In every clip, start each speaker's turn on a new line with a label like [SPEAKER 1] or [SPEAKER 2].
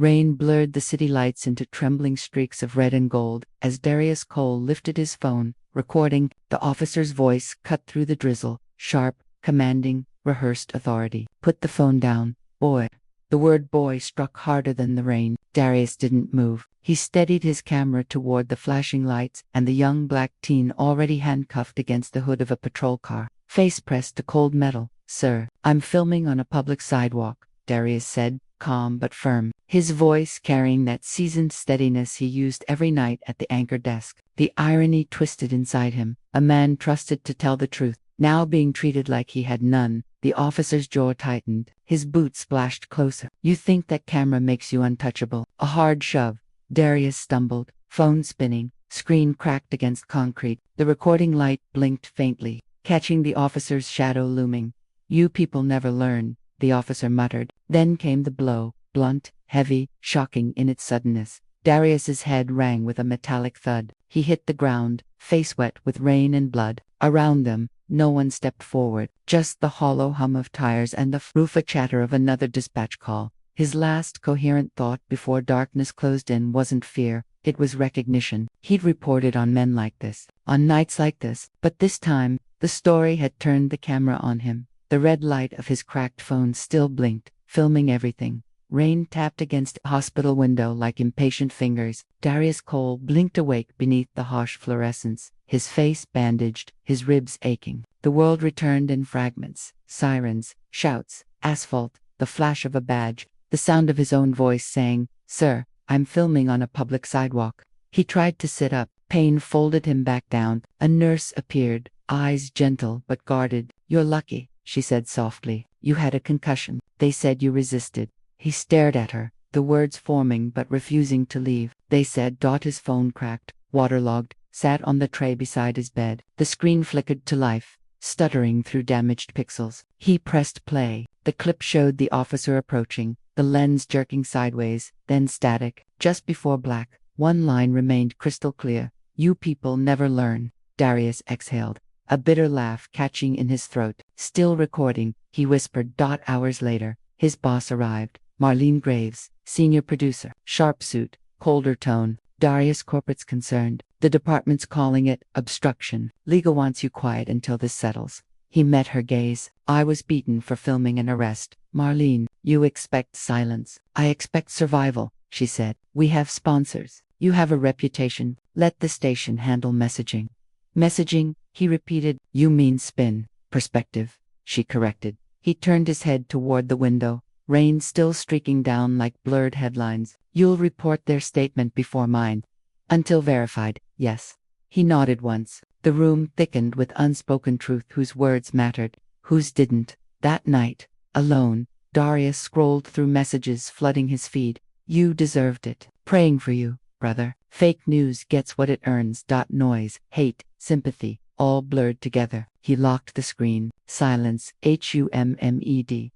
[SPEAKER 1] Rain blurred the city lights into trembling streaks of red and gold as Darius Cole lifted his phone, recording. The officer's voice cut through the drizzle, sharp, commanding, rehearsed authority. "Put the phone down, boy." The word boy struck harder than the rain. Darius didn't move. He steadied his camera toward the flashing lights and the young black teen already handcuffed against the hood of a patrol car, face pressed to cold metal. "Sir, I'm filming on a public sidewalk," Darius said, calm but firm, his voice carrying that seasoned steadiness he used every night at the anchor desk. The irony twisted inside him. A man trusted to tell the truth, now being treated like he had none. The officer's jaw tightened. His boots splashed closer. "You think that camera makes you untouchable?" A hard shove. Darius stumbled, phone spinning, screen cracked against concrete. The recording light blinked faintly, catching the officer's shadow looming. "You people never learn," the officer muttered. Then came the blow, blunt, heavy, shocking in its suddenness. Darius's head rang with a metallic thud. He hit the ground, face wet with rain and blood. Around them, no one stepped forward, just the hollow hum of tires and the rufa chatter of another dispatch call. His last coherent thought before darkness closed in wasn't fear, it was recognition. He'd reported on men like this, on nights like this, but this time, the story had turned the camera on him. The red light of his cracked phone still blinked, filming everything. Rain tapped against a hospital window like impatient fingers. Darius Cole blinked awake beneath the harsh fluorescence, his face bandaged, his ribs aching. The world returned in fragments. Sirens, shouts, asphalt, the flash of a badge, the sound of his own voice saying, "Sir, I'm filming on a public sidewalk." He tried to sit up. Pain folded him back down. A nurse appeared, eyes gentle but guarded. "You're lucky," she said softly. "You had a concussion. They said you resisted." He stared at her, the words forming but refusing to leave. "They said." His phone cracked, waterlogged, sat on the tray beside his bed. The screen flickered to life, stuttering through damaged pixels. He pressed play. The clip showed the officer approaching, the lens jerking sideways, then static. Just before black, one line remained crystal clear. "You people never learn." Darius exhaled, a bitter laugh catching in his throat. Still recording, he whispered. Hours later, his boss arrived. Marlene Graves, senior producer, sharp suit, colder tone. "Darius, corporate's concerned. The department's calling it obstruction. Legal wants you quiet until this settles." He met her gaze. "I was beaten for filming an arrest." "Marlene, you expect silence." "I expect survival," she said. "We have sponsors. You have a reputation. Let the station handle messaging." "Messaging," he repeated. "You mean spin." "Perspective," she corrected. He turned his head toward the window, rain still streaking down like blurred headlines. "You'll report their statement before mine." "Until verified, yes." He nodded once. The room thickened with unspoken truth whose words mattered, whose didn't. That night, alone, Darius scrolled through messages flooding his feed. "You deserved it. Praying for you, brother." Fake news gets what it earns. Noise, hate, sympathy, all blurred together. He locked the screen. Silence, HUMMED.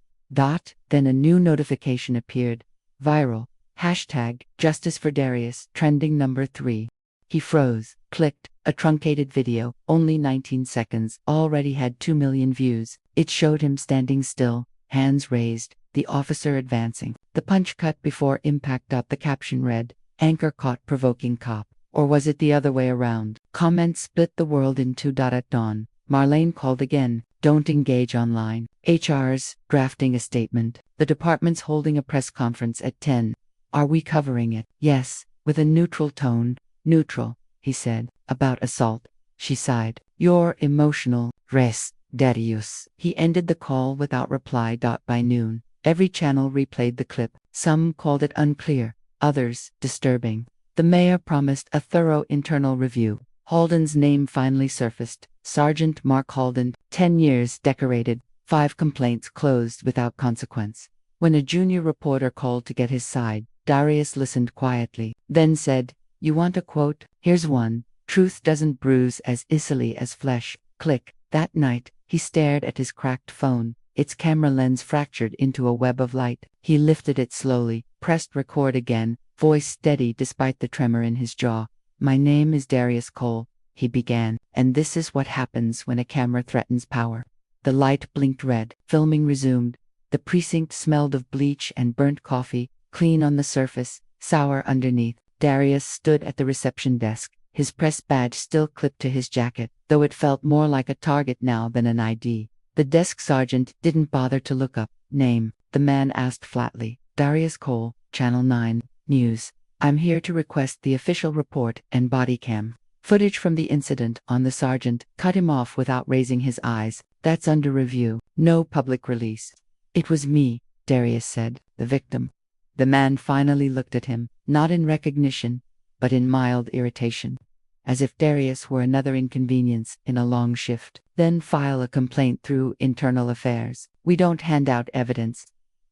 [SPEAKER 1] Then a new notification appeared. Viral. Hashtag Justice for Darius, trending number 3. He froze, clicked. A truncated video, only 19 seconds, already had 2 million views. It showed him standing still, hands raised, the officer advancing. The punch cut before impact. The caption read, "Anchor caught provoking cop." Or was it the other way around? Comments split the world in two. At dawn, Marlene called again. "Don't engage online. HR's drafting a statement. The department's holding a press conference at 10. Are we covering it?" "Yes," with a neutral tone. "Neutral," he said. "About assault." She sighed. "You're emotional. Res, Darius." He ended the call without reply. By noon, every channel replayed the clip. Some called it unclear, others disturbing. The mayor promised a thorough internal review. Halden's name finally surfaced. Sergeant Mark Halden, 10 years decorated, 5 complaints closed without consequence. When a junior reporter called to get his side, Darius listened quietly, then said, "You want a quote? Here's one. Truth doesn't bruise as easily as flesh." Click. That night, he stared at his cracked phone, its camera lens fractured into a web of light. He lifted it slowly, pressed record again, voice steady despite the tremor in his jaw. "My name is Darius Cole," he began, "and this is what happens when a camera threatens power." The light blinked red. Filming resumed. The precinct smelled of bleach and burnt coffee, clean on the surface, sour underneath. Darius stood at the reception desk, his press badge still clipped to his jacket, though it felt more like a target now than an ID. The desk sergeant didn't bother to look up. Name, the man asked flatly. Darius Cole, Channel 9, News. I'm here to request the official report and body cam footage from the incident on. The sergeant cut him off without raising his eyes. That's under review. No public release. It was me, Darius said, the victim. The man finally looked at him, not in recognition, but in mild irritation. As if Darius were another inconvenience in a long shift. Then file a complaint through Internal Affairs. We don't hand out evidence.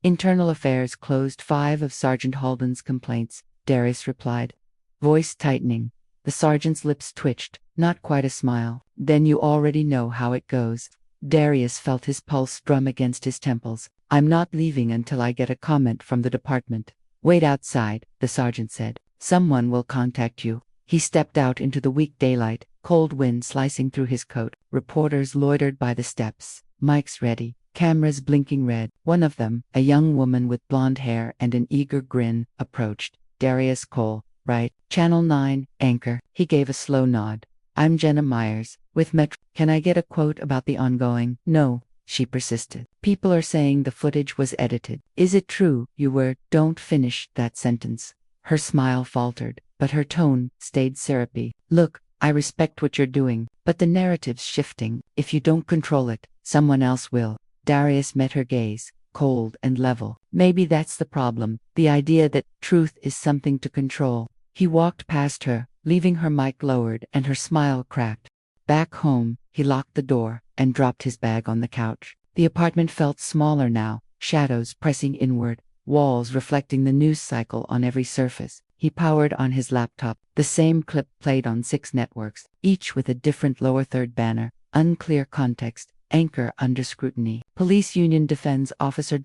[SPEAKER 1] Internal Affairs closed 5 of Sergeant Halden's complaints, Darius replied, voice tightening. The sergeant's lips twitched, not quite a smile. Then you already know how it goes. Darius felt his pulse drum against his temples. I'm not leaving until I get a comment from the department. Wait outside, the sergeant said. Someone will contact you. He stepped out into the weak daylight, cold wind slicing through his coat. Reporters loitered by the steps, mics ready, cameras blinking red. One of them, a young woman with blonde hair and an eager grin, approached. Darius Cole, right? Channel 9, anchor. He gave a slow nod. I'm Jenna Myers, with Metro. Can I get a quote about the ongoing? No, she persisted. People are saying the footage was edited. Is it true you were? Don't finish that sentence. Her smile faltered, but her tone stayed syrupy. Look, I respect what you're doing, but the narrative's shifting. If you don't control it, someone else will. Darius met her gaze, cold and level. Maybe that's the problem, the idea that truth is something to control. He walked past her, leaving her mic lowered and her smile cracked. Back home, he locked the door and dropped his bag on the couch. The apartment felt smaller now, shadows pressing inward, walls reflecting the news cycle on every surface. He powered on his laptop. The same clip played on 6 networks, each with a different lower third banner. Unclear context. Anchor under scrutiny. Police union defends officer.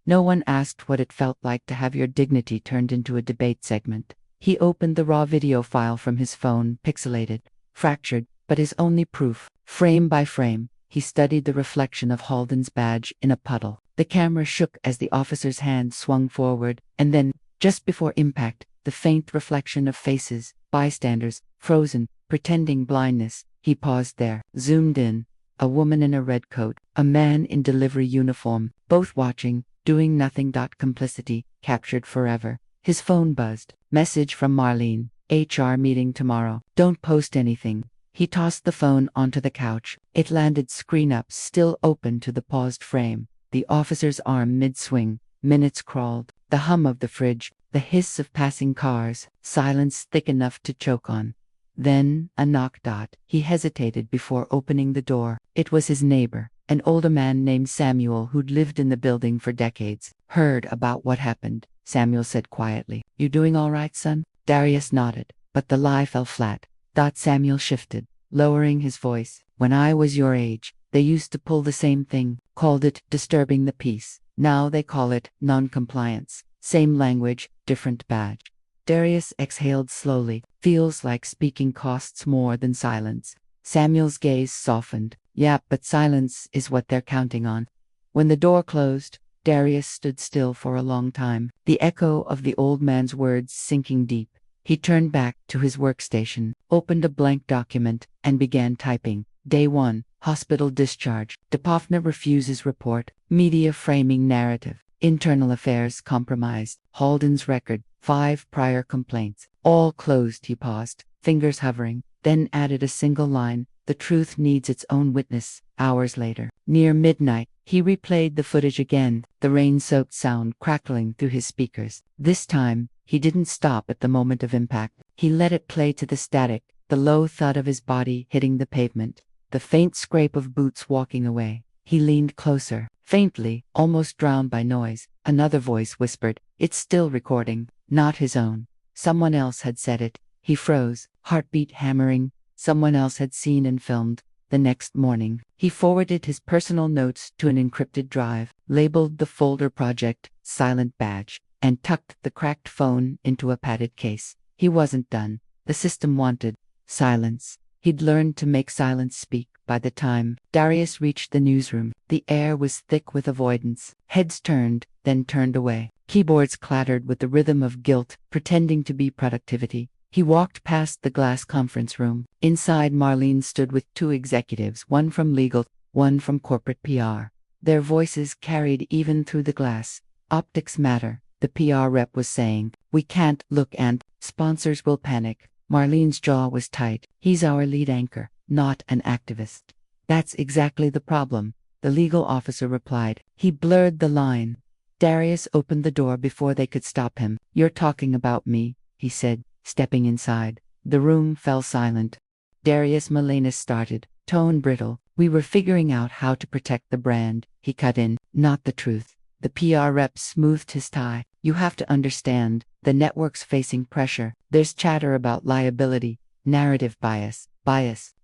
[SPEAKER 1] No one asked what it felt like to have your dignity turned into a debate segment. He opened the raw video file from his phone, pixelated, fractured, but his only proof. Frame by frame, he studied the reflection of Halden's badge in a puddle. The camera shook as the officer's hand swung forward, and then, just before impact, the faint reflection of faces, bystanders, frozen, pretending blindness. He paused there, zoomed in. A woman in a red coat, a man in delivery uniform, both watching, doing nothing. Complicity, captured forever. His phone buzzed. Message from Marlene. HR meeting tomorrow. Don't post anything. He tossed the phone onto the couch. It landed screen up, still open to the paused frame. The officer's arm mid-swing. Minutes crawled. The hum of the fridge, the hiss of passing cars, silence thick enough to choke on. Then, a knock. He hesitated before opening the door. It was his neighbor, an older man named Samuel who'd lived in the building for decades. Heard about what happened, Samuel said quietly. You doing all right, son? Darius nodded, but the lie fell flat. Samuel shifted, lowering his voice. When I was your age, they used to pull the same thing, called it disturbing the peace. Now they call it non-compliance. Same language, different badge. Darius exhaled slowly. Feels like speaking costs more than silence. Samuel's gaze softened. Yeah, but silence is what they're counting on. When the door closed, Darius stood still for a long time, the echo of the old man's words sinking deep. He turned back to his workstation, opened a blank document, and began typing. Day 1, hospital discharge. Department refuses report. Media framing narrative. Internal Affairs compromised. Halden's record. 5 prior complaints. All closed. He paused, fingers hovering, then added a single line. The truth needs its own witness. Hours later, near midnight, he replayed the footage again, the rain-soaked sound crackling through his speakers. This time, he didn't stop at the moment of impact. He let it play to the static, the low thud of his body hitting the pavement, the faint scrape of boots walking away. He leaned closer, faintly, almost drowned by noise. Another voice whispered, "It's still recording." Not his own. Someone else had said it. He froze, heartbeat hammering. Someone else had seen and filmed. The next morning, he forwarded his personal notes to an encrypted drive, labeled the folder project, silent badge, and tucked the cracked phone into a padded case. He wasn't done. The system wanted silence. He'd learned to make silence speak. By the time Darius reached the newsroom, the air was thick with avoidance. Heads turned, then turned away. Keyboards clattered with the rhythm of guilt, pretending to be productivity. He walked past the glass conference room. Inside, Marlene stood with two executives, one from legal, one from corporate PR. Their voices carried even through the glass. Optics matter, the PR rep was saying. We can't look and sponsors will panic. Marlene's jaw was tight. He's our lead anchor, not an activist. That's exactly the problem, the legal officer replied. He blurred the line. Darius opened the door before they could stop him. You're talking about me, he said, stepping inside. The room fell silent. Darius Melenas started, tone brittle. We were figuring out how to protect the brand, he cut in, not the truth. The PR rep smoothed his tie. You have to understand, the network's facing pressure. There's chatter about liability, narrative bias.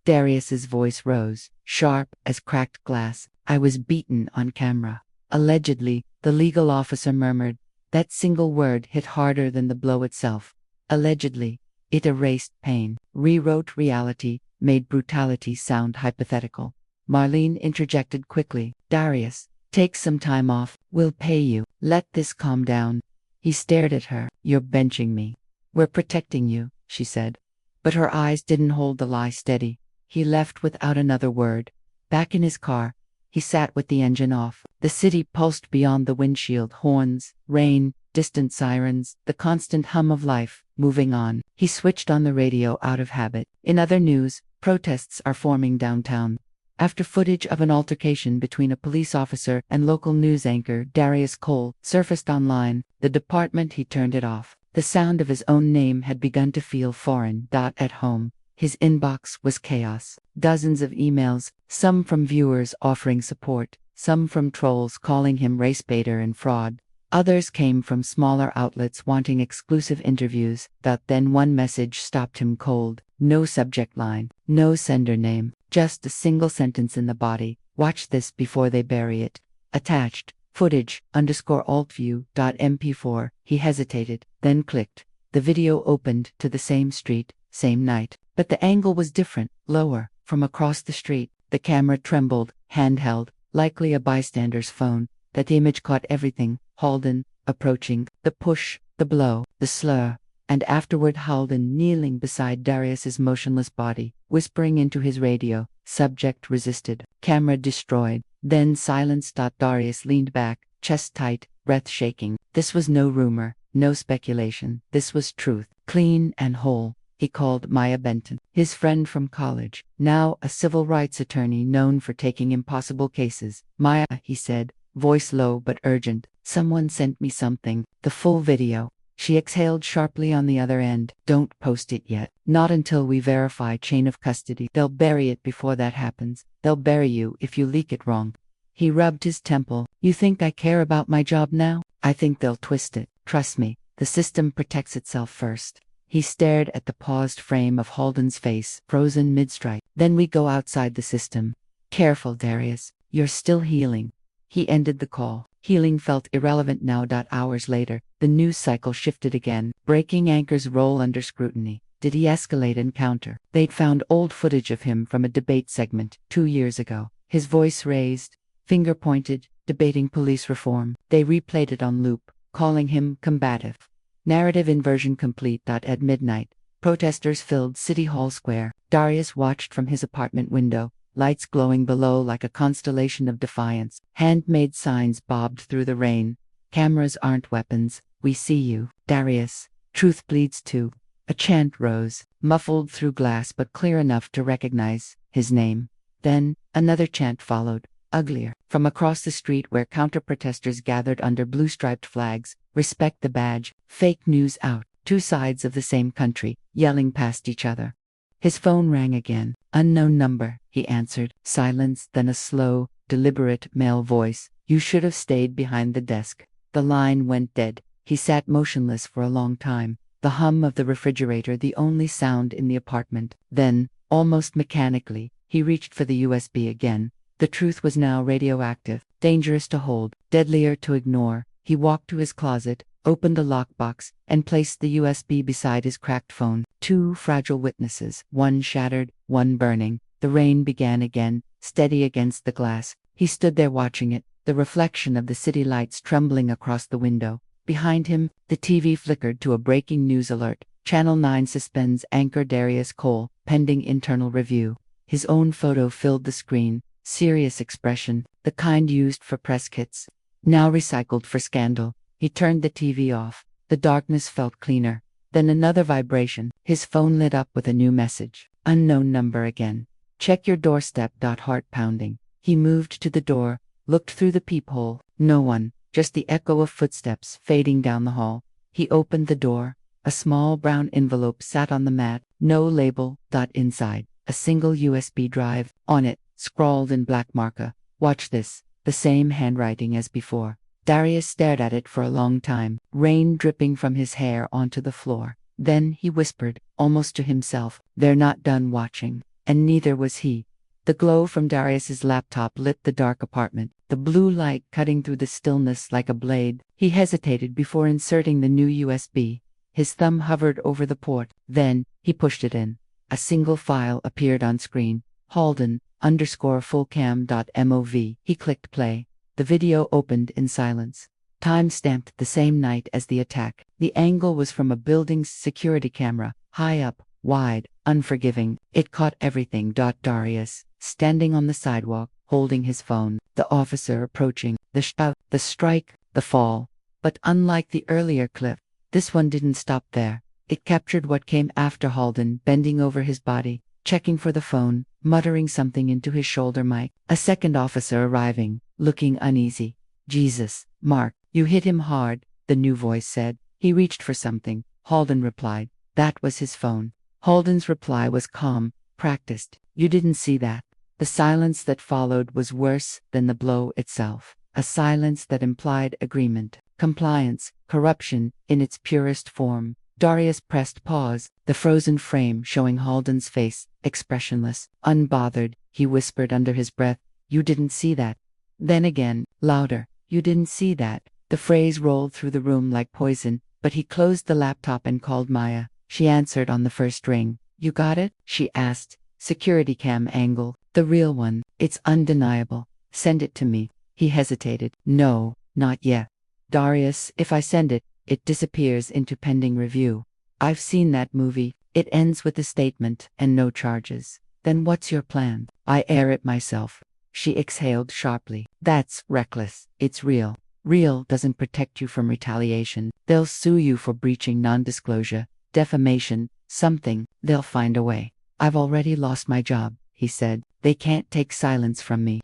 [SPEAKER 1] Darius's voice rose, sharp as cracked glass. I was beaten on camera. Allegedly, the legal officer murmured. That single word hit harder than the blow itself. Allegedly. It erased pain, rewrote reality, made brutality sound hypothetical. Marlene interjected quickly. Darius, take some time off. We'll pay you. Let this calm down. He stared at her. You're benching me. We're protecting you, she said. But her eyes didn't hold the lie steady. He left without another word. Back in his car, he sat with the engine off. The city pulsed beyond the windshield. Horns, rain, distant sirens, the constant hum of life, moving on. He switched on the radio out of habit. In other news, protests are forming downtown. After footage of an altercation between a police officer and local news anchor Darius Cole surfaced online, the department he turned it off. The sound of his own name had begun to feel foreign. At home, his inbox was chaos. Dozens of emails, some from viewers offering support, some from trolls calling him race baiter and fraud. Others came from smaller outlets wanting exclusive interviews. Then one message stopped him cold. No subject line, no sender name, just a single sentence in the body. Watch this before they bury it. Attached, footage, _altview.mp4. He hesitated, then clicked. The video opened to the same street, same night. But the angle was different, lower, from across the street. The camera trembled, handheld, likely a bystander's phone. That image caught everything. Halden, approaching, the push, the blow, the slur. And afterward Halden kneeling beside Darius's motionless body, whispering into his radio. Subject resisted. Camera destroyed. Then silence. Darius leaned back, chest tight, breath shaking. This was no rumor, no speculation. This was truth, clean and whole. He called Maya Benton, his friend from college, now a civil rights attorney known for taking impossible cases. Maya, he said, voice low but urgent. Someone sent me something, the full video. She exhaled sharply on the other end. Don't post it yet. Not until we verify chain of custody. They'll bury it before that happens. They'll bury you if you leak it wrong. He rubbed his temple. You think I care about my job now? I think they'll twist it. Trust me, the system protects itself first. He stared at the paused frame of Halden's face, frozen mid-strike. Then we go outside the system. Careful, Darius. You're still healing. He ended the call. Healing felt irrelevant now. Hours later, the news cycle shifted again. Breaking anchors roll under scrutiny. Did he escalate and counter? They'd found old footage of him from a debate segment 2 years ago. His voice raised, finger pointed, debating police reform. They replayed it on loop, calling him combative. Narrative inversion complete. At midnight, protesters filled City Hall Square. Darius watched from his apartment window. Lights glowing below like a constellation of defiance. Handmade signs bobbed through the rain. Cameras aren't weapons. We see you, Darius. Truth bleeds too. A chant rose, muffled through glass but clear enough to recognize his name. Then, another chant followed, uglier. From across the street where counter-protesters gathered under blue-striped flags. Respect the badge. Fake news out. Two sides of the same country, yelling past each other. His phone rang again. Unknown number, he answered. Silence, then a slow, deliberate male voice. You should have stayed behind the desk. The line went dead. He sat motionless for a long time, the hum of the refrigerator the only sound in the apartment. Then, almost mechanically, he reached for the USB again. The truth was now radioactive, dangerous to hold, deadlier to ignore. He walked to his closet, opened the lockbox, and placed the USB beside his cracked phone. Two fragile witnesses, one shattered, one burning. The rain began again, steady against the glass. He stood there watching it, the reflection of the city lights trembling across the window. Behind him, the TV flickered to a breaking news alert. Channel 9 suspends anchor Darius Cole, pending internal review. His own photo filled the screen, serious expression, the kind used for press kits. Now recycled for scandal. He turned the TV off. The darkness felt cleaner. Then another vibration. His phone lit up with a new message. Unknown number again. Check your doorstep. Heart pounding. He moved to the door, looked through the peephole. No one, just the echo of footsteps fading down the hall. He opened the door. A small brown envelope sat on the mat. No label. Inside, a single USB drive. On it, scrawled in black marker. Watch this. The same handwriting as before. Darius stared at it for a long time, rain dripping from his hair onto the floor. Then he whispered, almost to himself, "They're not done watching." And neither was he. The glow from Darius's laptop lit the dark apartment, the blue light cutting through the stillness like a blade. He hesitated before inserting the new USB. His thumb hovered over the port. Then, he pushed it in. A single file appeared on screen. Halden_fullcam.mov. He clicked play. The video opened in silence. Time-stamped the same night as the attack. The angle was from a building's security camera, high up, wide, unforgiving. It caught everything. Darius, standing on the sidewalk, holding his phone. The officer approaching. The shout, the strike, the fall. But unlike the earlier clip, this one didn't stop there. It captured what came after. Halden, bending over his body, checking for the phone, muttering something into his shoulder mic. A second officer arriving, looking uneasy. "Jesus, Mark, you hit him hard," the new voice said. He reached for something. Halden replied. That was his phone. Halden's reply was calm, practiced. "You didn't see that." The silence that followed was worse than the blow itself. A silence that implied agreement, compliance, corruption in its purest form. Darius pressed pause, the frozen frame showing Halden's face, expressionless, unbothered. He whispered under his breath, "You didn't see that." Then again, louder, "You didn't see that." The phrase rolled through the room like poison, but he closed the laptop and called Maya. She answered on the first ring. "You got it?" she asked. "Security cam angle. The real one. It's undeniable. Send it to me." He hesitated. "No, not yet. Darius, if I send it, it disappears into pending review. I've seen that movie. It ends with a statement and no charges. Then what's your plan?" "I air it myself." She exhaled sharply. "That's reckless. It's real. Real doesn't protect you from retaliation. They'll sue you for breaching non-disclosure, defamation, something. They'll find a way." "I've already lost my job," he said. "They can't take silence from me."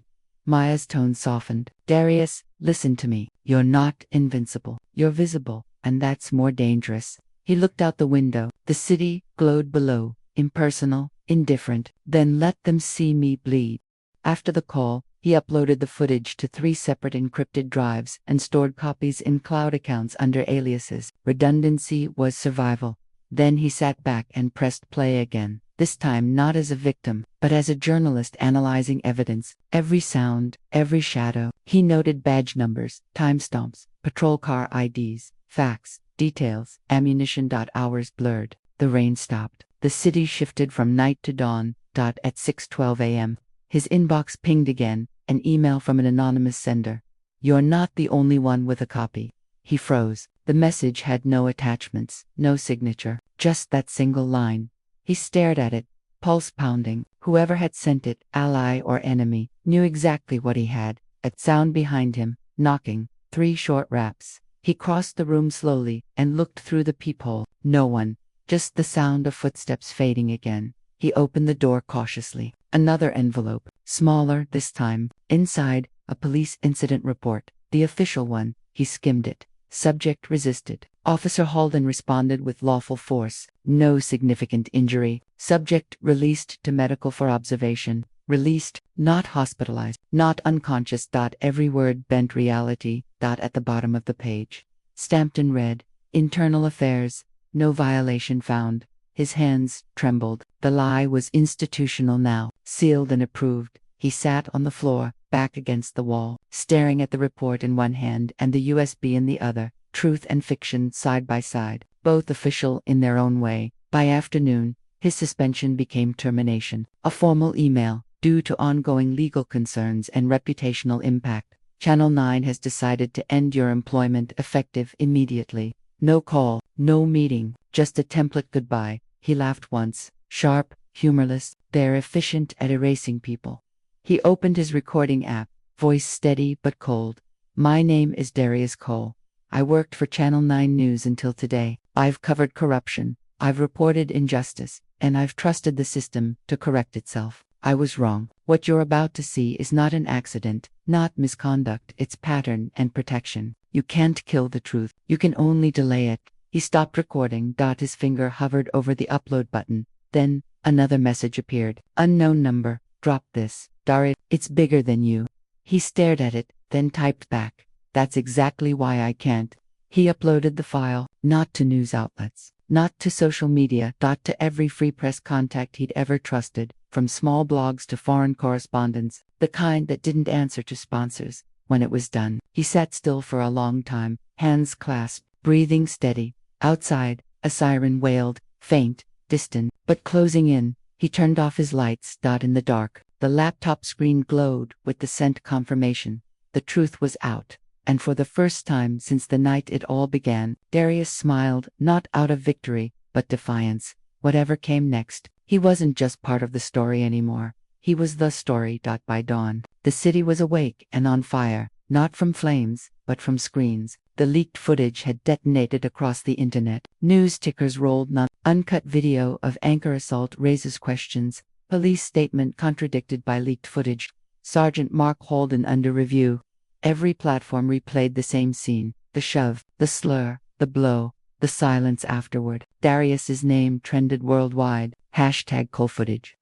[SPEAKER 1] Maya's tone softened. "Darius, listen to me. You're not invincible. You're visible, and that's more dangerous." He looked out the window. The city glowed below, impersonal, indifferent. "Then let them see me bleed." After the call, he uploaded the footage to 3 separate encrypted drives and stored copies in cloud accounts under aliases. Redundancy was survival. Then he sat back and pressed play again. This time not as a victim, but as a journalist analyzing evidence. Every sound, every shadow. He noted badge numbers, timestamps, patrol car IDs, facts, details, ammunition. Hours blurred. The rain stopped. The city shifted from night to dawn. At 6:12 a.m. His inbox pinged again, an email from an anonymous sender. "You're not the only one with a copy." He froze. The message had no attachments, no signature, just that single line. He stared at it, pulse pounding. Whoever had sent it, ally or enemy, knew exactly what he had. A sound behind him, knocking, 3 short raps. He crossed the room slowly and looked through the peephole. No one, just the sound of footsteps fading again. He opened the door cautiously. Another envelope, smaller this time. Inside, a police incident report, the official one. He skimmed it. Subject resisted. Officer Halden responded with lawful force. No significant injury. Subject released to medical for observation. Released, not hospitalized, not unconscious. Every word bent reality. At the bottom of the page. Stamped in red. Internal affairs. No violation found. His hands trembled. The lie was institutional now, sealed and approved. He sat on the floor, back against the wall, staring at the report in one hand and the USB in the other. Truth and fiction side by side, both official in their own way. By afternoon, his suspension became termination. A formal email, due to ongoing legal concerns and reputational impact. Channel 9 has decided to end your employment effective immediately. No call, no meeting, just a template goodbye. He laughed once, sharp, humorless. They're efficient at erasing people. He opened his recording app, voice steady but cold. My name is Darius Cole. I worked for Channel 9 News until today. I've covered corruption, I've reported injustice, and I've trusted the system to correct itself. I was wrong. What you're about to see is not an accident, not misconduct, it's pattern and protection. You can't kill the truth, you can only delay it. He stopped recording. His finger hovered over the upload button. Then, another message appeared. Unknown number, drop this. Darit, it's bigger than you. He stared at it, then typed back. That's exactly why I can't. He uploaded the file, not to news outlets, not to social media, to every free press contact he'd ever trusted, from small blogs to foreign correspondents, the kind that didn't answer to sponsors. When it was done, he sat still for a long time, hands clasped, breathing steady. Outside, a siren wailed, faint, distant, but closing in. He turned off his lights. In the dark, the laptop screen glowed with the sent confirmation. The truth was out. And for the first time since the night it all began, Darius smiled, not out of victory, but defiance. Whatever came next, he wasn't just part of the story anymore. He was the story. By dawn, the city was awake and on fire, not from flames, but from screens. The leaked footage had detonated across the internet. News tickers rolled. Uncut video of anchor assault raises questions. Police statement contradicted by leaked footage. Sergeant Mark Holden under review. Every platform replayed the same scene, the shove, the slur, the blow, the silence afterward. Darius's name trended worldwide. #cold footage.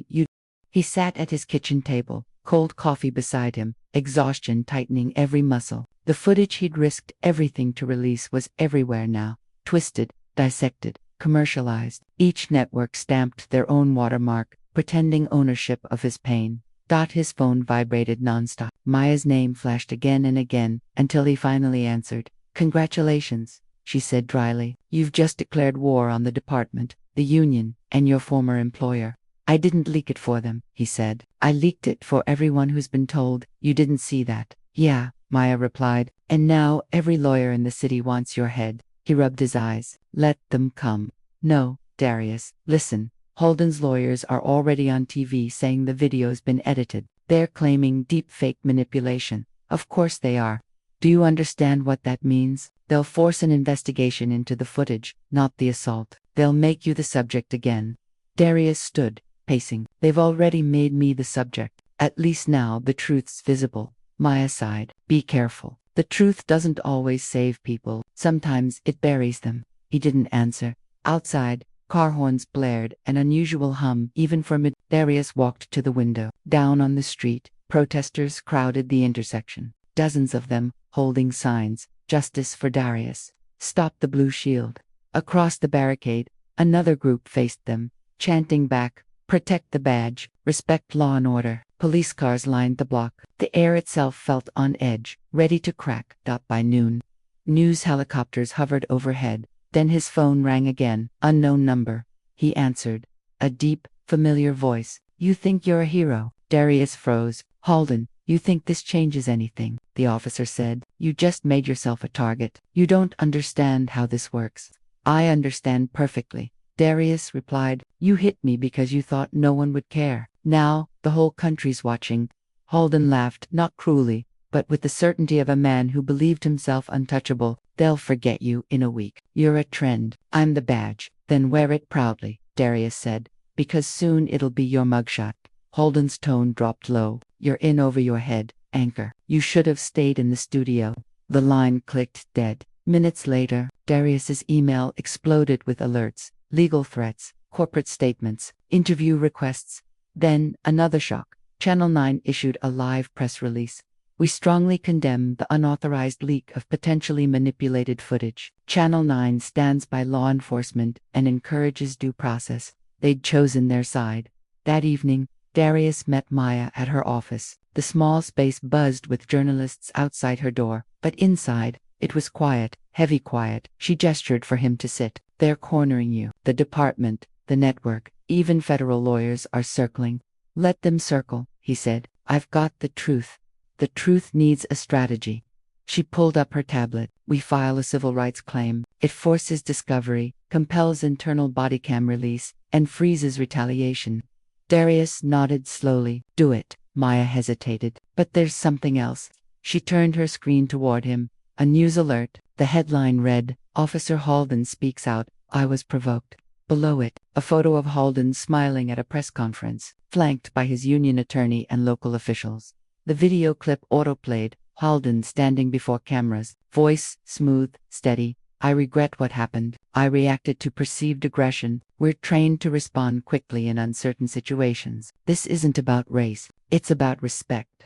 [SPEAKER 1] #you. He sat at his kitchen table, cold coffee beside him, exhaustion tightening every muscle. The footage he'd risked everything to release was everywhere now, twisted, dissected, commercialized. Each network stamped their own watermark, pretending ownership of his pain. His phone vibrated nonstop. Maya's name flashed again and again, until he finally answered. Congratulations, she said dryly. You've just declared war on the department, the union, and your former employer. I didn't leak it for them, he said. I leaked it for everyone who's been told. You didn't see that. Yeah, Maya replied. And now every lawyer in the city wants your head. He rubbed his eyes. Let them come. No, Darius, listen. Holden's lawyers are already on TV saying the video's been edited. They're claiming deepfake manipulation. Of course they are. Do you understand what that means? They'll force an investigation into the footage, not the assault. They'll make you the subject again. Darius stood, pacing. They've already made me the subject. At least now the truth's visible. Maya sighed. Be careful. The truth doesn't always save people. Sometimes it buries them. He didn't answer. Outside, car horns blared, an unusual hum even for mid. Darius walked to the window. Down on the street, protesters crowded the intersection. Dozens of them, holding signs. Justice for Darius. Stop the blue shield. Across the barricade, another group faced them, chanting back, protect the badge, respect law and order. Police cars lined the block. The air itself felt on edge, ready to crack. By noon, news helicopters hovered overhead. Then his phone rang again. Unknown number. He answered. A deep, familiar voice. You think you're a hero? Darius froze. Holden, you think this changes anything? The officer said. You just made yourself a target. You don't understand how this works. I understand perfectly. Darius replied. You hit me because you thought no one would care. Now, the whole country's watching. Holden laughed, not cruelly, but with the certainty of a man who believed himself untouchable. They'll forget you in a week. You're a trend. I'm the badge. Then wear it proudly, Darius said, because soon it'll be your mugshot. Holden's tone dropped low. You're in over your head, anchor. You should have stayed in the studio. The line clicked dead. Minutes later, Darius's email exploded with alerts, legal threats, corporate statements, interview requests. Then, another shock. Channel 9 issued a live press release. We strongly condemn the unauthorized leak of potentially manipulated footage. Channel 9 stands by law enforcement and encourages due process. They'd chosen their side. That evening, Darius met Maya at her office. The small space buzzed with journalists outside her door, but inside, it was quiet, heavy quiet. She gestured for him to sit. They're cornering you. The department, the network, even federal lawyers are circling. Let them circle, he said. I've got the truth. The truth needs a strategy. She pulled up her tablet. We file a civil rights claim. It forces discovery, compels internal body cam release, and freezes retaliation. Darius nodded slowly. Do it. Maya hesitated. But there's something else. She turned her screen toward him. A news alert. The headline read, Officer Halden speaks out. I was provoked. Below it, a photo of Halden smiling at a press conference, flanked by his union attorney and local officials. The video clip autoplayed, Halden standing before cameras, voice smooth, steady. I regret what happened. I reacted to perceived aggression. We're trained to respond quickly in uncertain situations. This isn't about race. It's about respect.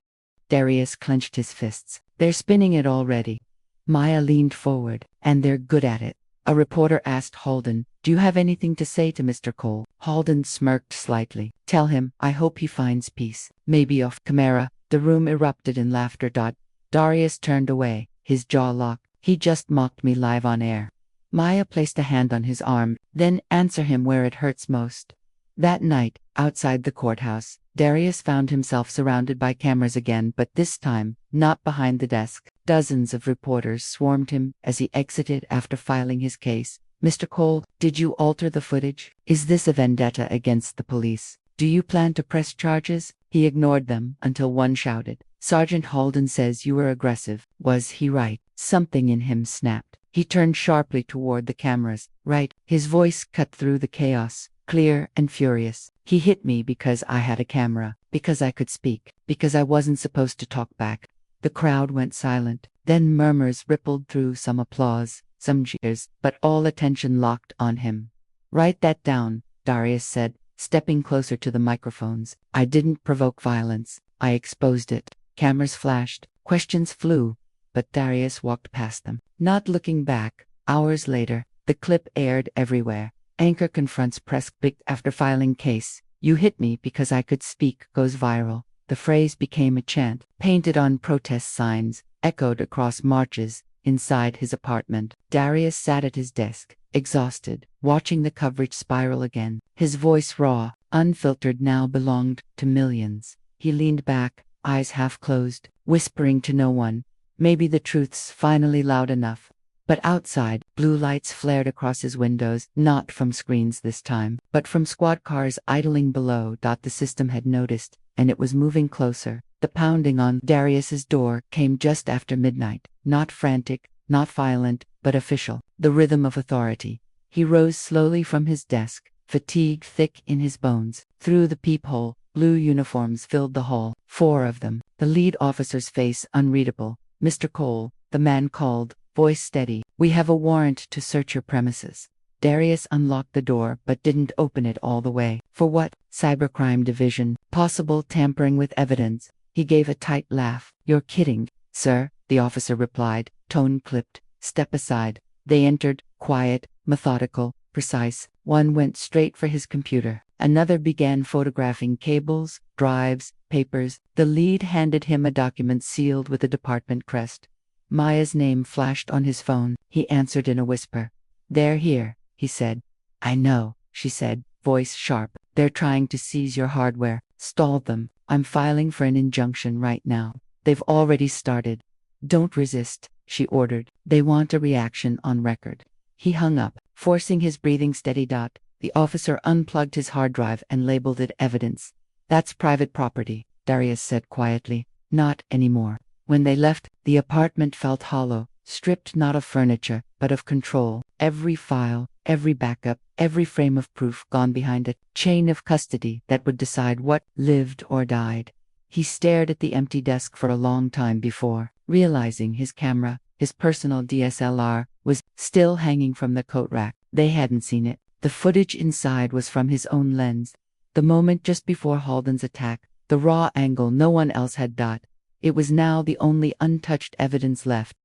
[SPEAKER 1] Darius clenched his fists. They're spinning it already. Maya leaned forward. And they're good at it. A reporter asked Halden, do you have anything to say to Mr. Cole? Halden smirked slightly. Tell him, I hope he finds peace. Maybe off camera. The room erupted in laughter. Darius turned away, his jaw locked. He just mocked me live on air. Maya placed a hand on his arm. Then answer him where it hurts most. That night, outside the courthouse, Darius found himself surrounded by cameras again, but this time, not behind the desk. Dozens of reporters swarmed him as he exited after filing his case. Mr. Cole, did you alter the footage? Is this a vendetta against the police? Do you plan to press charges? He ignored them until one shouted, Sergeant Halden says you were aggressive. Was he right? Something in him snapped. He turned sharply toward the cameras. Right. His voice cut through the chaos, clear and furious. He hit me because I had a camera, because I could speak, because I wasn't supposed to talk back. The crowd went silent. Then murmurs rippled through, some applause, some jeers, but all attention locked on him. Write that down, Darius said, stepping closer to the microphones. I didn't provoke violence. I exposed it. Cameras flashed. Questions flew. But Darius walked past them, not looking back. Hours later, the clip aired everywhere. Anchor confronts press big after filing case. You hit me because I could speak goes viral. The phrase became a chant, painted on protest signs, echoed across marches. Inside his apartment, Darius sat at his desk, exhausted, watching the coverage spiral again. His voice, raw, unfiltered, now belonged to millions. He leaned back, eyes half closed, whispering to no one. Maybe the truth's finally loud enough. But outside, blue lights flared across his windows, not from screens this time, but from squad cars idling below. The system had noticed, and it was moving closer. The pounding on Darius's door came just after midnight, not frantic, not violent, but official, the rhythm of authority. He rose slowly from his desk, fatigue thick in his bones. Through the peephole, blue uniforms filled the hall, 4 of them, the lead officer's face unreadable. Mr. Cole, the man called, voice steady. We have a warrant to search your premises. Darius unlocked the door but didn't open it all the way. For what? Cybercrime division. Possible tampering with evidence. He gave a tight laugh. You're kidding, sir, the officer replied, tone clipped. Step aside. They entered, quiet, methodical, precise. One went straight for his computer. Another began photographing cables, drives, papers. The lead handed him a document sealed with a department crest. Maya's name flashed on his phone. He answered in a whisper. They're here, he said. I know, she said, voice sharp. They're trying to seize your hardware. Stall them. I'm filing for an injunction right now. They've already started. Don't resist, she ordered. They want a reaction on record. He hung up, forcing his breathing steady. The officer unplugged his hard drive and labeled it evidence. That's private property, Darius said quietly. Not anymore. When they left, the apartment felt hollow, stripped not of furniture, but of control. Every file, every backup, every frame of proof gone behind a chain of custody that would decide what lived or died. He stared at the empty desk for a long time before realizing his camera, his personal DSLR, was still hanging from the coat rack. They hadn't seen it. The footage inside was from his own lens. The moment just before Halden's attack, the raw angle no one else had. It was now the only untouched evidence left.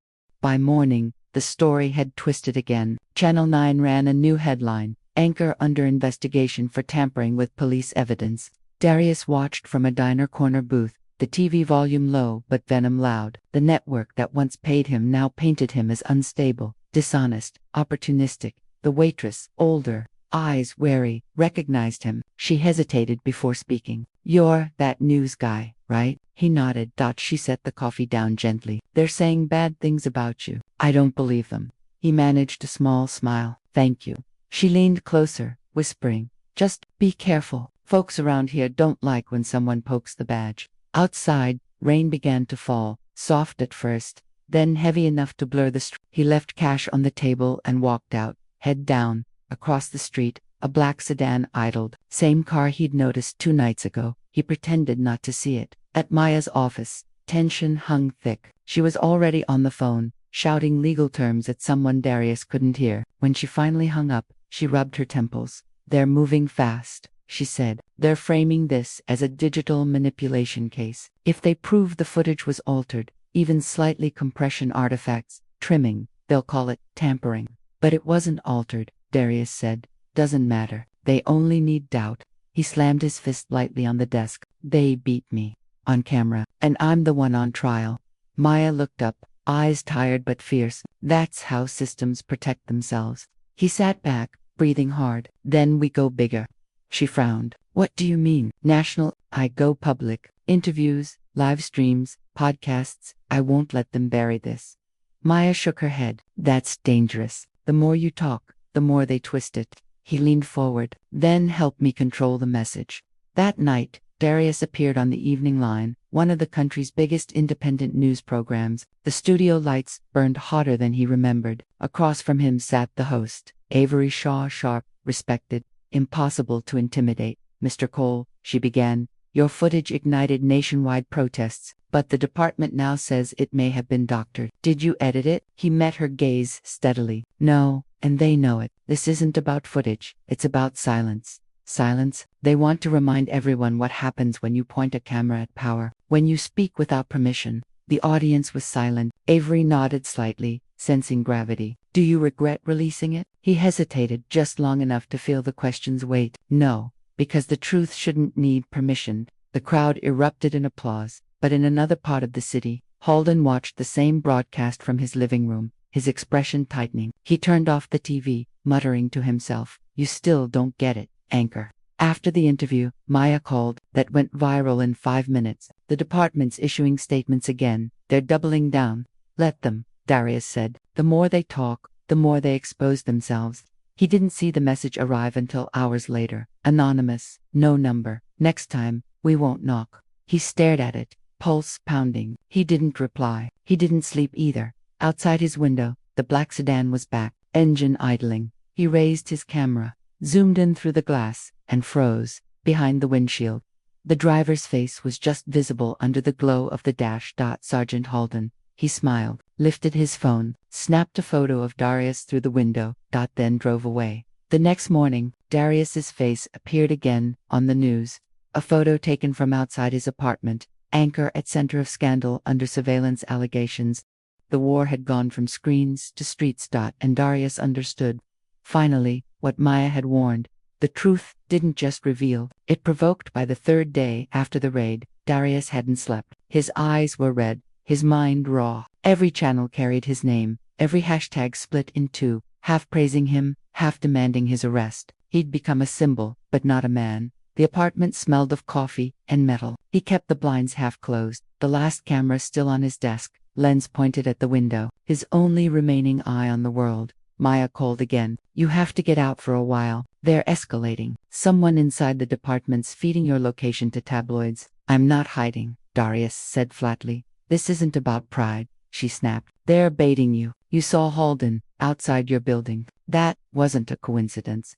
[SPEAKER 1] By morning, the story had twisted again. Channel 9 ran a new headline, Anchor under investigation for tampering with police evidence. Darius watched from a diner corner booth, the TV volume low but venom loud. The network that once paid him now painted him as unstable, dishonest, opportunistic. The waitress, older, eyes wary, recognized him. She hesitated before speaking. You're that news guy, right? He nodded. She set the coffee down gently. They're saying bad things about you. I don't believe them. He managed a small smile. Thank you. She leaned closer, whispering, just be careful. Folks around here don't like when someone pokes the badge. Outside, rain began to fall, soft at first, then heavy enough to blur the street. He left cash on the table and walked out, head down. Across the street, a black sedan idled, same car he'd noticed 2 nights ago. He pretended not to see it. At Maya's office, tension hung thick. She was already on the phone, shouting legal terms at someone Darius couldn't hear. When she finally hung up, she rubbed her temples. They're moving fast, she said. They're framing this as a digital manipulation case. If they prove the footage was altered, even slightly compression artifacts, trimming, they'll call it tampering. But it wasn't altered, Darius said. Doesn't matter. They only need doubt. He slammed his fist lightly on the desk. They beat me. On camera. And I'm the one on trial. Maya looked up, eyes tired but fierce. That's how systems protect themselves. He sat back, breathing hard. Then we go bigger. She frowned. What do you mean? National. I go public. Interviews, live streams, podcasts. I won't let them bury this. Maya shook her head. That's dangerous. The more you talk, the more they twist it. He leaned forward. Then help me control the message. That night, Darius appeared on the evening line, one of the country's biggest independent news programs. The studio lights burned hotter than he remembered. Across from him sat the host, Avery Shaw, sharp, respected, impossible to intimidate. Mr. Cole, she began, your footage ignited nationwide protests, but the department now says it may have been doctored. Did you edit it? He met her gaze steadily. No, and they know it. This isn't about footage, it's about silence. Silence? They want to remind everyone what happens when you point a camera at power. When you speak without permission. The audience was silent. Avery nodded slightly, sensing gravity. Do you regret releasing it? He hesitated just long enough to feel the question's weight. No, because the truth shouldn't need permission. The crowd erupted in applause. But in another part of the city, Halden watched the same broadcast from his living room, his expression tightening. He turned off the TV, muttering to himself, you still don't get it, anchor. After the interview, Maya called, that went viral in 5 minutes. The department's issuing statements again. They're doubling down. Let them, Darius said. The more they talk, the more they expose themselves. He didn't see the message arrive until hours later. Anonymous, no number. Next time, we won't knock. He stared at it, pulse pounding. He didn't reply. He didn't sleep either. Outside his window, the black sedan was back, engine idling. He raised his camera, zoomed in through the glass, and froze, behind the windshield. The driver's face was just visible under the glow of the dash. Sergeant Halden. He smiled, lifted his phone, snapped a photo of Darius through the window, then drove away. The next morning, Darius's face appeared again on the news. A photo taken from outside his apartment, anchor at center of scandal under surveillance allegations. The war had gone from screens to streets. And Darius understood. Finally, what Maya had warned. The truth didn't just reveal, it provoked. By the 3rd day after the raid, Darius hadn't slept. His eyes were red, his mind raw. Every channel carried his name, every hashtag split in two, half praising him, half demanding his arrest. He'd become a symbol, but not a man. The apartment smelled of coffee and metal. He kept the blinds half closed, the last camera still on his desk, lens pointed at the window, his only remaining eye on the world. Maya called again. You have to get out for a while. They're escalating. Someone inside the department's feeding your location to tabloids. I'm not hiding, Darius said flatly. This isn't about pride, she snapped. They're baiting you. You saw Halden outside your building. That wasn't a coincidence.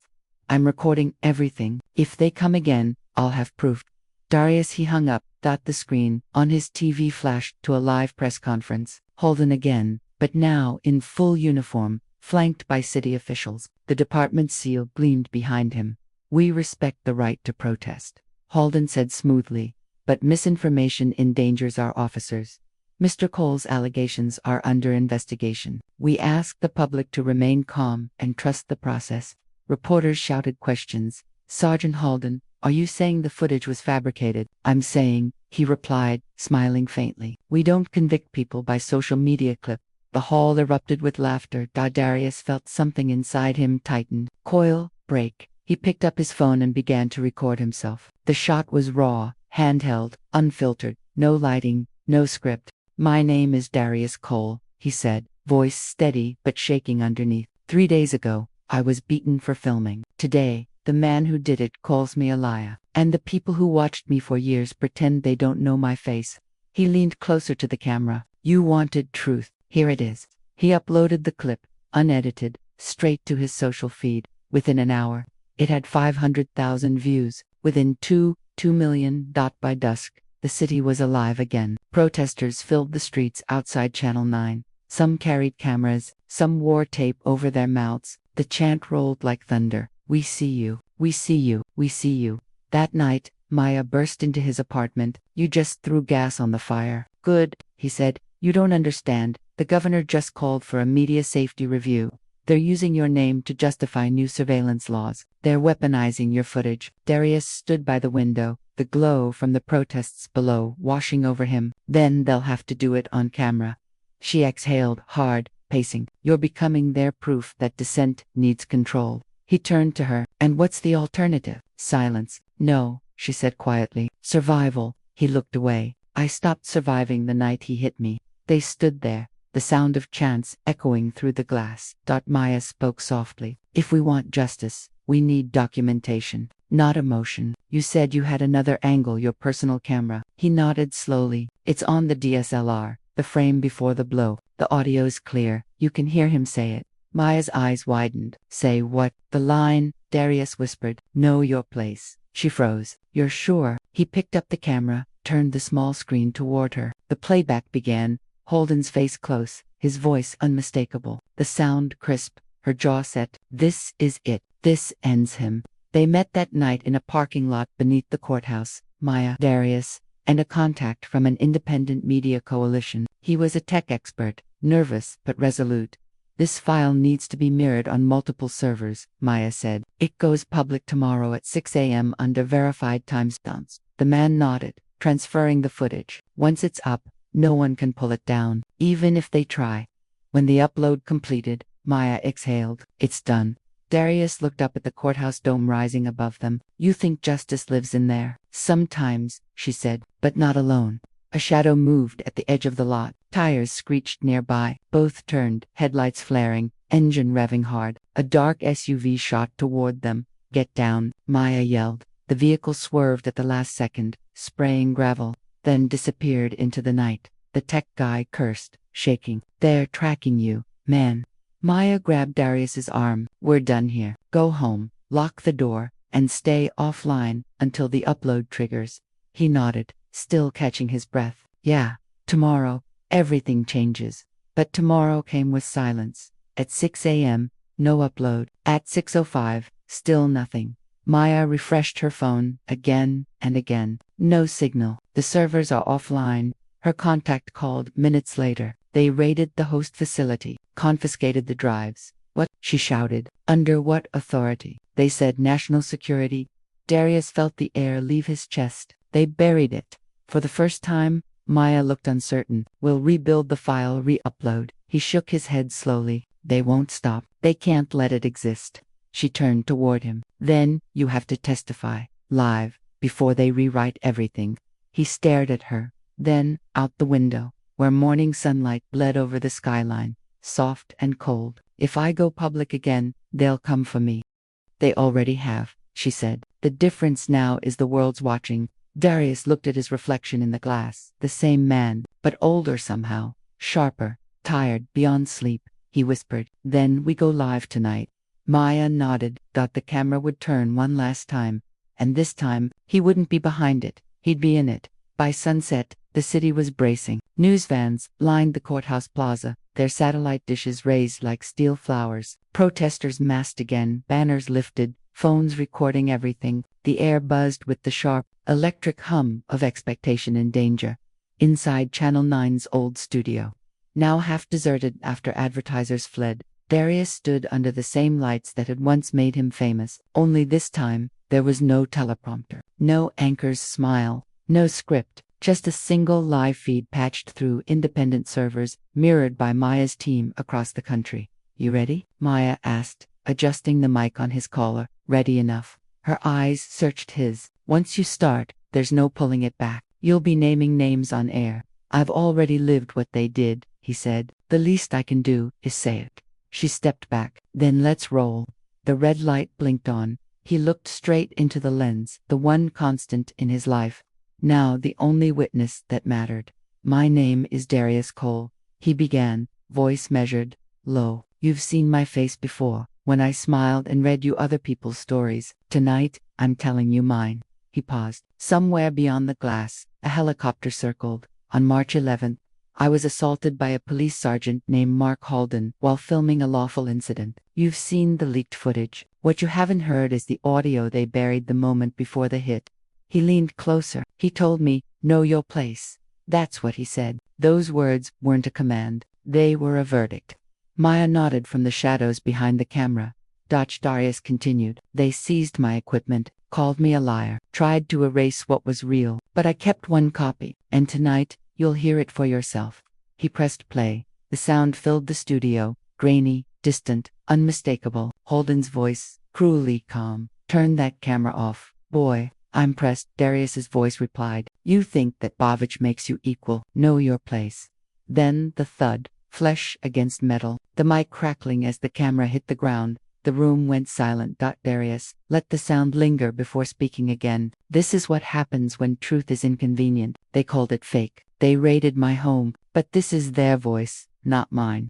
[SPEAKER 1] I'm recording everything. If they come again, I'll have proof. Darius. He hung up. The screen on his TV flashed to a live press conference. Halden again, but now in full uniform, flanked by city officials. The department seal gleamed behind him. We respect the right to protest, Halden said smoothly, but misinformation endangers our officers. Mr. Cole's allegations are under investigation. We ask the public to remain calm and trust the process. Reporters shouted questions. Sergeant Halden, are you saying the footage was fabricated? I'm saying, he replied, smiling faintly. We don't convict people by social media clip. The hall erupted with laughter. Darius felt something inside him tighten. Coil, break. He picked up his phone and began to record himself. The shot was raw, handheld, unfiltered, no lighting, no script. "My name is Darius Cole," he said, voice steady but shaking underneath. "3 days ago, I was beaten for filming. Today, the man who did it calls me a liar. And the people who watched me for years pretend they don't know my face." He leaned closer to the camera. "You wanted truth. Here it is." He uploaded the clip, unedited, straight to his social feed. Within an hour, it had 500,000 views. Within 2 million. By dusk, the city was alive again. Protesters filled the streets outside Channel 9. Some carried cameras, some wore tape over their mouths. The chant rolled like thunder. "We see you. We see you. We see you." That night, Maya burst into his apartment. "You just threw gas on the fire." "Good," he said. "You don't understand. The governor just called for a media safety review. They're using your name to justify new surveillance laws. They're weaponizing your footage." Darius stood by the window, the glow from the protests below washing over him. "Then they'll have to do it on camera." She exhaled hard, pacing. "You're becoming their proof that dissent needs control." He turned to her. "And what's the alternative?" Silence. "No," she said quietly. "Survival." He looked away. "I stopped surviving the night he hit me." They stood there, the sound of chants echoing through the glass. Maya spoke softly. "If we want justice, we need documentation, not emotion. You said you had another angle, your personal camera." He nodded slowly. "It's on the DSLR, the frame before the blow. The audio's clear. You can hear him say it." Maya's eyes widened. "Say what?" "The line," Darius whispered. "Know your place." She froze. "You're sure?" He picked up the camera, turned the small screen toward her. The playback began, Holden's face close, his voice unmistakable, the sound crisp, her jaw set. "This is it. This ends him." They met that night in a parking lot beneath the courthouse. Maya, Darius, and a contact from an independent media coalition. He was a tech expert, nervous but resolute. "This file needs to be mirrored on multiple servers," Maya said. "It goes public tomorrow at 6 a.m. under verified timestamps." The man nodded, transferring the footage. "Once it's up, no one can pull it down, even if they try." When the upload completed, Maya exhaled. "It's done." Darius looked up at the courthouse dome rising above them. "You think justice lives in there?" "Sometimes," she said, "but not alone." A shadow moved at the edge of the lot. Tires screeched nearby. Both turned, headlights flaring, engine revving hard. A dark SUV shot toward them. "Get down," Maya yelled. The vehicle swerved at the last second, spraying gravel, then disappeared into the night. The tech guy cursed, shaking. "They're tracking you, man." Maya grabbed Darius's arm. "We're done here. Go home, lock the door, and stay offline until the upload triggers." He nodded, still catching his breath. "Yeah, tomorrow, everything changes." But tomorrow came with silence. At 6 a.m., no upload. At 6:05, still nothing. Maya refreshed her phone again and again. No signal. "The servers are offline." Her contact called minutes later. "They raided the host facility, confiscated the drives." "What?" she shouted. "Under what authority?" "They said national security." Darius felt the air leave his chest. "They buried it." For the first time, Maya looked uncertain. "We'll rebuild the file, re-upload." He shook his head slowly. "They won't stop. They can't let it exist." She turned toward him. "Then, you have to testify, live, before they rewrite everything." He stared at her. Then, out the window, where morning sunlight bled over the skyline, soft and cold. "If I go public again, they'll come for me." "They already have," she said. "The difference now is the world's watching." Darius looked at his reflection in the glass. The same man, but older somehow, sharper, tired beyond sleep. He whispered, "Then we go live tonight." Maya nodded, thought the camera would turn one last time. And this time, he wouldn't be behind it. He'd be in it. By sunset, the city was bracing. News vans lined the courthouse plaza, their satellite dishes raised like steel flowers. Protesters massed again, banners lifted, phones recording everything. The air buzzed with the sharp, electric hum of expectation and danger. Inside Channel 9's old studio, now half deserted after advertisers fled, Darius stood under the same lights that had once made him famous. Only this time, there was no teleprompter, no anchor's smile, no script, just a single live feed patched through independent servers, mirrored by Maya's team across the country. "You ready?" Maya asked, adjusting the mic on his collar. "Ready enough." Her eyes searched his. "Once you start, There's no pulling it back. You'll be naming names on air. I've already lived what they did, he said. The least I can do is say it. She stepped back. Then let's roll. The red light blinked on. He looked straight into the lens, the one constant in his life. Now the only witness that mattered. My name is Darius Cole, he began, voice measured, low. You've seen my face before, when I smiled and read you other people's stories. Tonight, I'm telling you mine. He paused. Somewhere beyond the glass, a helicopter circled. On March 11th, I was assaulted by a police sergeant named Mark Halden while filming a lawful incident. You've seen the leaked footage. What you haven't heard is the audio they buried the moment before the hit. He leaned closer. He told me, "Know your place." That's what he said. Those words weren't a command. They were a verdict. Maya nodded from the shadows behind the camera. Darius continued. They seized my equipment, called me a liar, tried to erase what was real, but I kept one copy, and tonight, you'll hear it for yourself. He pressed play. The sound filled the studio, grainy, distant, unmistakable. Holden's voice, cruelly calm. Turn that camera off. Boy, I'm pressed, Darius's voice replied. You think that Bavich makes you equal. Know your place. Then the thud, flesh against metal, the mic crackling as the camera hit the ground. The room went silent. Darius let the sound linger before speaking again. This is what happens when truth is inconvenient. They called it fake. They raided my home, but this is their voice, not mine.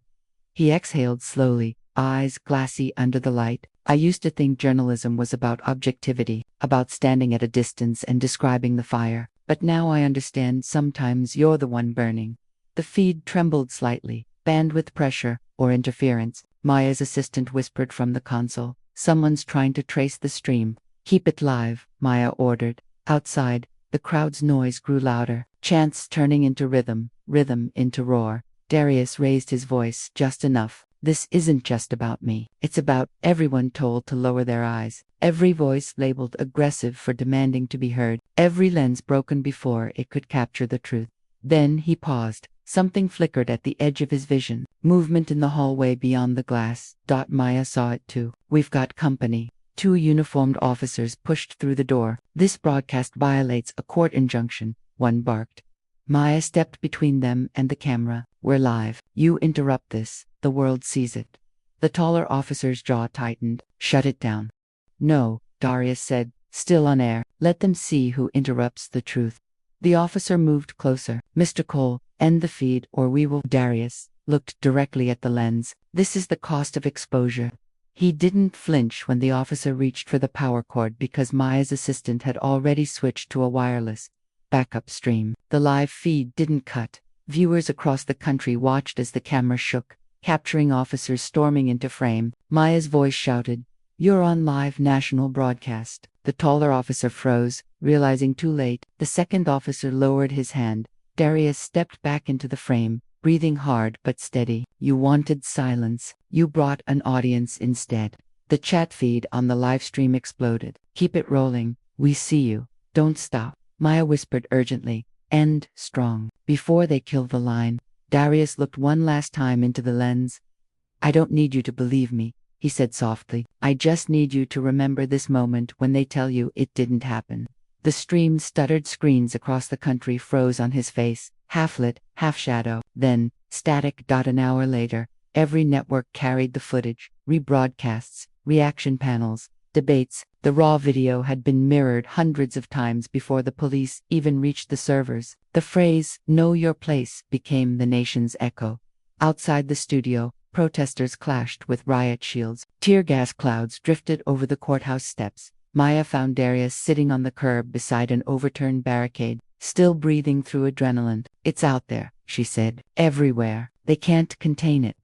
[SPEAKER 1] He exhaled slowly, eyes glassy under the light. I used to think journalism was about objectivity, about standing at a distance and describing the fire. But now I understand sometimes you're the one burning. The feed trembled slightly. Bandwidth pressure, or interference. Maya's assistant whispered from the console. Someone's trying to trace the stream. Keep it live, Maya ordered. Outside, the crowd's noise grew louder, chants turning into rhythm, rhythm into roar. Darius raised his voice just enough. This isn't just about me. It's about everyone told to lower their eyes. Every voice labeled aggressive for demanding to be heard. Every lens broken before it could capture the truth. Then he paused. Something flickered at the edge of his vision. Movement in the hallway beyond the glass. Maya saw it too. We've got company. 2 uniformed officers pushed through the door. This broadcast violates a court injunction, one barked. Maya stepped between them and the camera. We're live. You interrupt this, the world sees it. The taller officer's jaw tightened. Shut it down. No, Darius said, still on air. Let them see who interrupts the truth. The officer moved closer. Mr. Cole, end the feed or we will. Darius looked directly at the lens. This is the cost of exposure. He didn't flinch when the officer reached for the power cord because Maya's assistant had already switched to a wireless backup stream. The live feed didn't cut. Viewers across the country watched as the camera shook, capturing officers storming into frame. Maya's voice shouted, "You're on live national broadcast." The taller officer froze, realizing too late. The second officer lowered his hand. Darius stepped back into the frame, breathing hard but steady. You wanted silence. You brought an audience instead. The chat feed on the live stream exploded. Keep it rolling. We see you. Don't stop. Maya whispered urgently. End strong. Before they kill the line. Darius looked one last time into the lens. I don't need you to believe me, he said softly. I just need you to remember this moment when they tell you it didn't happen. The stream stuttered. Screens across the country froze on his face, half lit, half shadow, then static. An hour later, every network carried the footage, rebroadcasts, reaction panels, debates. The raw video had been mirrored hundreds of times before the police even reached the servers. The phrase, "Know your place," became the nation's echo. Outside the studio, protesters clashed with riot shields. Tear gas clouds drifted over the courthouse steps. Maya found Darius sitting on the curb beside an overturned barricade, still breathing through adrenaline. It's out there, she said. Everywhere. They can't contain it.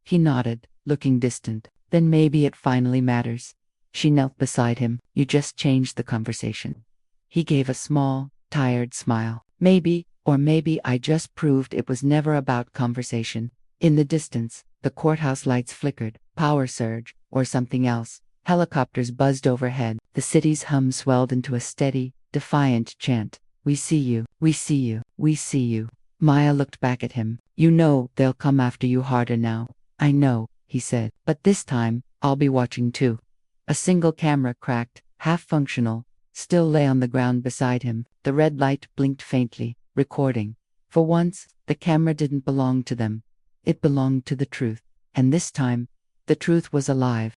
[SPEAKER 1] He nodded, looking distant. Then maybe it finally matters. She knelt beside him. You just changed the conversation. He gave a small, tired smile. Maybe, or maybe I just proved it was never about conversation. In the distance, the courthouse lights flickered. Power surge, or something else. Helicopters buzzed overhead. The city's hum swelled into a steady, defiant chant. We see you, we see you, we see you. Maya looked back at him. You know they'll come after you harder now. I know, he said, but this time, I'll be watching too. A single camera cracked, half functional, still lay on the ground beside him. The red light blinked faintly, recording. For once, the camera didn't belong to them. It belonged to the truth. And this time, the truth was alive.